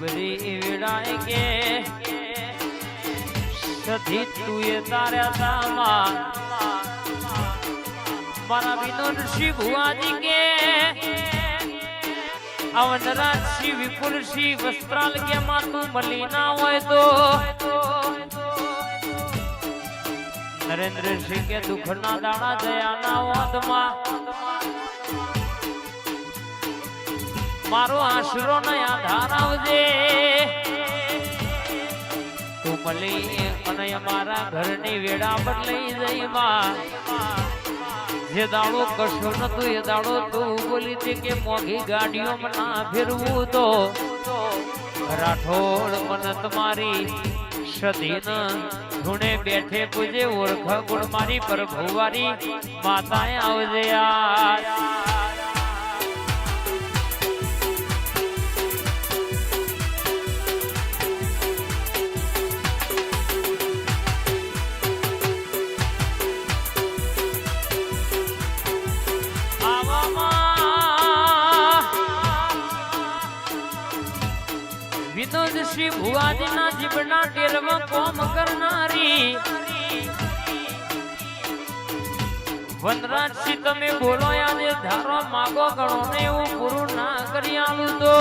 બરી વેડાય કે સધી તુએ તાર્યા તામાં મારા વિનોદ શ્રી ભુવાજી કે અવનરાજ શ્રી વિપુલ શ્રી વસ્ત્રાલ કે માં તું મળી ના હોય તો નરેન્દ્ર સિંહ કે દુઃખના દાણા દયાના વાદમાં મારો આશરો ને આધાર આવજે તું મળી અને અમારા ઘરની વેડા બદલાઈ જઈ માં જે દાડો કશો નતું એ દાડો તું બોલી હતી કે મોઘી ગાડીઓમાં ના ફેરવું તો રાઠોડ મન તમારી સધીન ધૂણે બેઠે પૂજે ઓળખ ગુણ મારી પર ભુવારી માતાએ આવજે યાર વિનોદ શ્રી ભુવાજીના જીવના ટેરમાં કોમ કરનારી વનરાજસિંહ તમે બોલો આજે ધારો માગો ગણો ને એવું પૂરું ના કરી આલું તો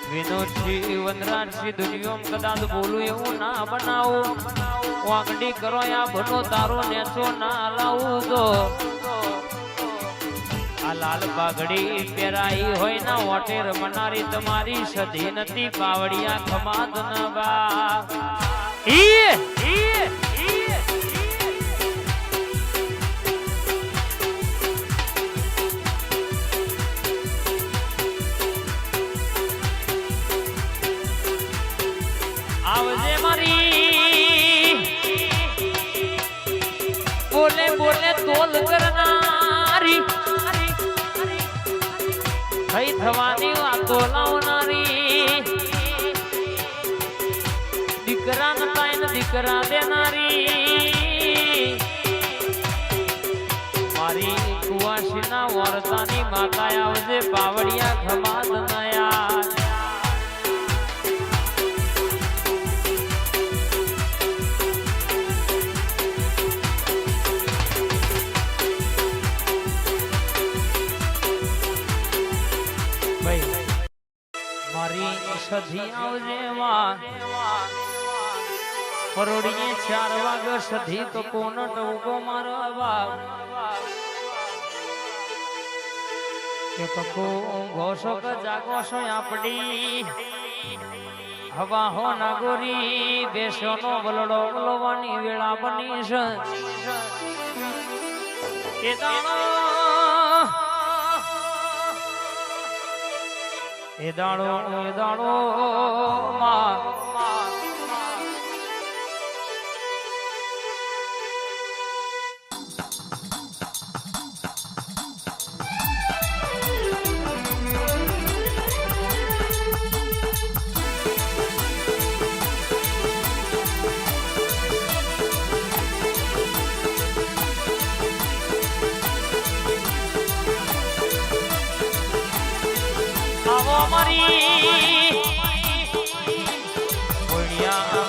વિનોદસિંહ વનરાજસિંહ દુનિયામાં કદાચ બોલું એવું ના બનાવું વાંગડી કરો યા ભનો તારો નેચો ના લાવું તો આ લાલ પાઘડી પહેરાઈ હોય ના ઓટેર મનારી તમારી સધી નથી પાવડિયા ખમાદ ના બા આવજે મારી બોલે બોલે તોલ કરનારી થઈ થવાની વાતો લાવનારી દીકરા નતા એને દીકરા દેનારી મારી કુવાસીના વરતાની માતા આવજે પાવડિયા ખમાદ નયા મારી સધી આવજે માં પરોડીએ 4 વાગે સધી તો કોનો ટોકો મારો બાપ કે પકો ઘોષો કે જાગો છો આપડી હવા હો નાગોરી બેસોનો બલડો બોલવાની વેળા બની છે એ દાણો એ દાડો માં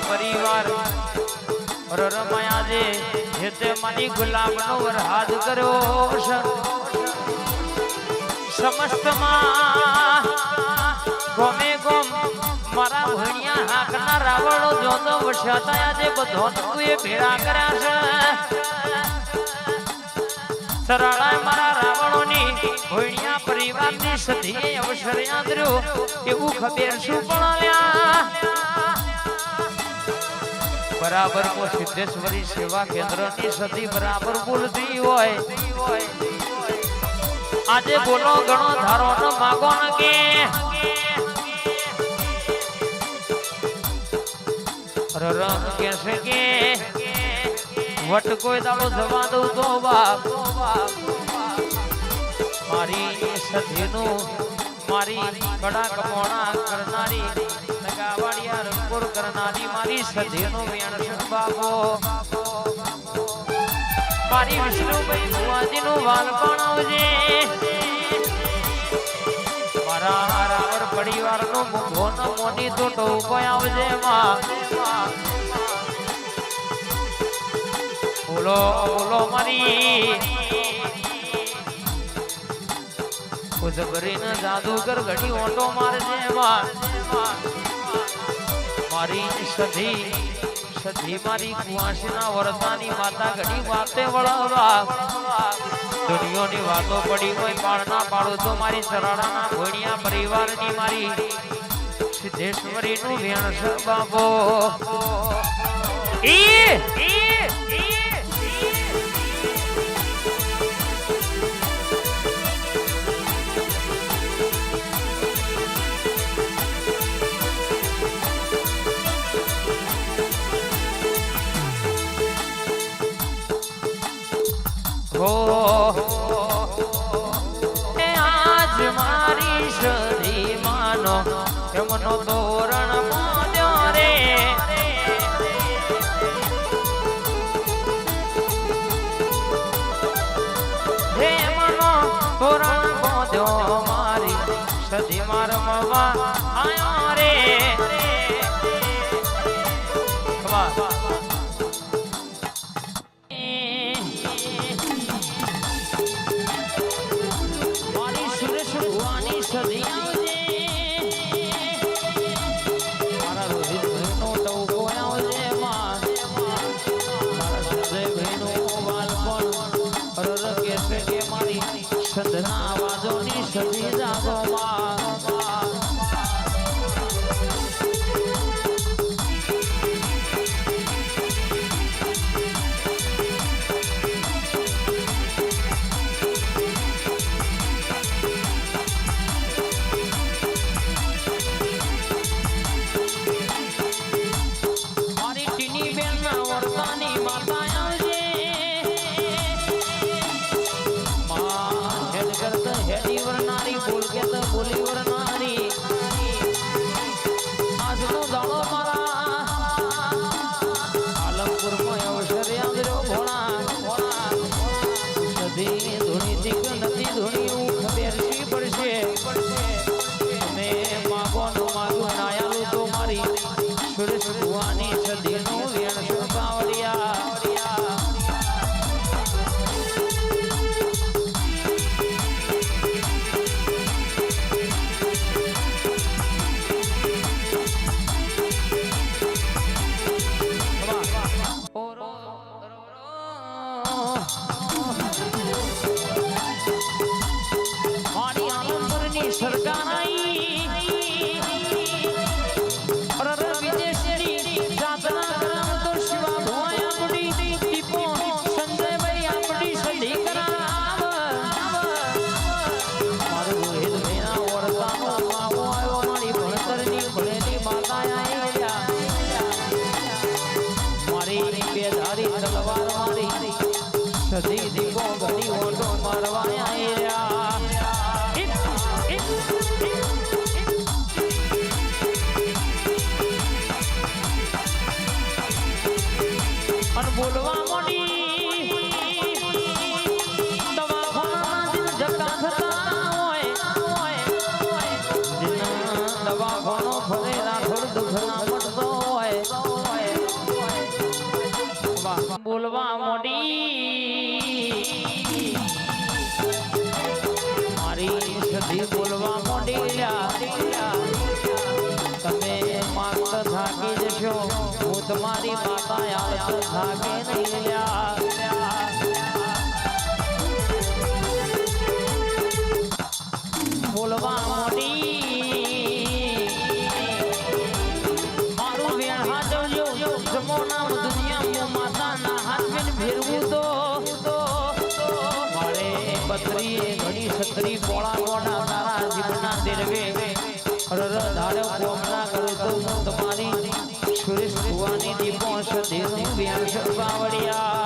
પરિવાર રમાયા જે જેતે મારી ગુલામનો વરહાદ કર્યો સમસ્તમાં ગમે ગમ મારા ભણિયા હાકના રાવણો જોતો વસ્યા આજે બધો તું એ ભેળા કર્યા છે સરાળા મારા રાવણોની ભણિયા પરિવારની સધીએ અવસર યાદ રહ્યો એવું ખબર શું પણ બરાબર કો સિદ્ધેશ્વરી સેવા કેન્દ્રની સધી બરાબર બોલતી હોય આજે બોલો ઘણો ધારો ન માગો ન કે રંગ કેસે કે વટ કોઈ દાડો જવા દઉં તો બાપ મારી સધીનું મારી કડા કમોણા કરનારી નગાવાડિયા રંગોર કરનારી મારી સધીનો વેણ બાબો મારી વિષ્ણુભાઈ ભુવાજીનું વાલપણ આવજે મારા નો મૂંગો ન મોની તો ટોકો આવજે માં બોલો બોલો મારી ઉજબરીને જાદુગર ઘડી ઓટો મારજે માં મારી સધી મારી કુવાસના વરસાની માતા ઘડી વાતે વળવા દુનિયાની વાતો પડી હોય પાળના પાડો તો મારી સરાડાના ભોણિયા પરિવારની મારી સિદ્ધેશ્વરીનું વેણ છે બાબો આજ મારી સધી માનો એમનો તોરણ મોદ્યો રે એમનો તોરણ મોદ્યો મારી સધી માર મળવા આયો રે સદના વાજોની સદી જાગોમાં મારી ટીની બેનના વર્તાની માતા હેડી વરનારી બોલ કે તો બોલી વરનારી આજનો દાડો મારા આલમપુરમાં અવસરે આવ્યો ભોણા સધી ધૂણી દીક નથી ધૂણી ખબર શી પડશે તમે માગો નો માગો નાયાલું તો મારી સુરેશ ભુવાની સધીનું વેણ શોભાવડિયા સધી દીપો ઘડી ઓટો મારવા આયા અને બોલવા મોડી દવાખાના દિન જકા થતા હોય દવાખાનો ફરે રાખડ દુખના પડતો હોય બોલવા મોડી સધી બોલવા મોડીલ્યા તમે માત થાકી જશો હું તમારી માતા યાદ થાકે નહીં લ્યા બોલવા મોડી મારું વેણ હાજવજો જમો નામ દુનિયામાં માતાના હાથ ફેરવું તો બત્રીએ ઘડી સત્રી પોળા મોઢા તારા જીવના દેરવે અરર ધાડો કોમના કરો તો તમારી સુરેશ ભુવાની દીપો સધીનું વ્યાસ બાવડિયા